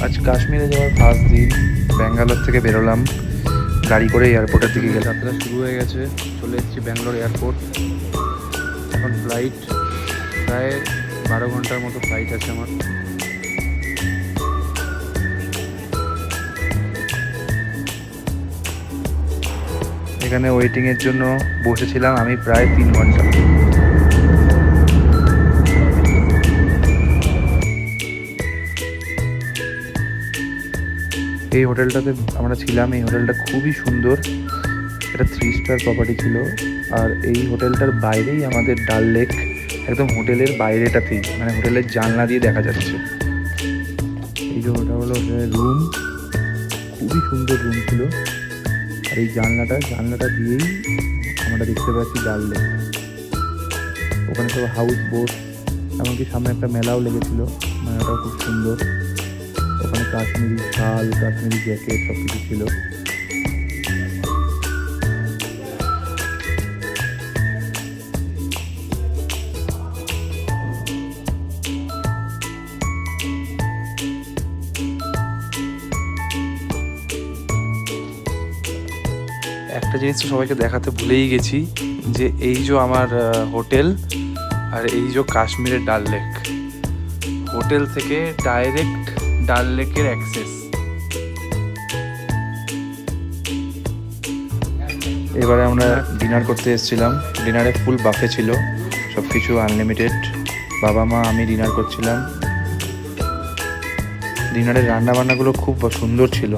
আজ কাশ্মীরে যাওয়ার ফার্স্ট দিন। ব্যাঙ্গালোর থেকে বেরোলাম গাড়ি করে এয়ারপোর্টের দিকে গেলাম। যাত্রা শুরু হয়ে গেছে, চলে এসেছি ব্যাঙ্গালোর এয়ারপোর্ট। এখন ফ্লাইট প্রায় 12 ঘন্টার মতো ফ্লাইট আছে আমার। এখানে ওয়েটিংয়ের জন্য বসেছিলাম আমি প্রায় 3 ঘন্টা। এই হোটেলটাতে আমরা ছিলাম, এই হোটেলটা খুবই সুন্দর, এটা 3 স্টার প্রপার্টি ছিল। আর এই হোটেলটার বাইরেই আমাদের ডাল লেক, একদম হোটেলের বাইরেটাতেই, মানে হোটেলের জানলা দিয়ে দেখা যাচ্ছে। এই যে ওটা হলো রুম, খুবই সুন্দর রুম ছিল। আর এই জানলাটা দিয়েই আমরা দেখতে পাচ্ছি ডাল লেক। ওখানে সব হাউস বোট, এমনকি সামনে একটা মেলাও লেগেছিল, মেলাটাও খুব সুন্দর। ওখানে কাশ্মীরি শাল, কাশ্মীরি জ্যাকেট সব কিছু ছিল। একটা জিনিস তো সবাইকে দেখাতে ভুলেই গেছি, যে এই যে আমার হোটেল আর এই যে কাশ্মীরের ডাল লেক। হোটেল থেকে ডাইরেক্ট ডাল লেকের অ্যাক্সেস। এবারে আমরা ডিনার করতে এসেছিলাম। ডিনারে ফুল বাফে ছিল, সব কিছু আনলিমিটেড। বাবা মা আমি ডিনার করছিলাম। ডিনারের রান্নাবান্নাগুলো খুব সুন্দর ছিল।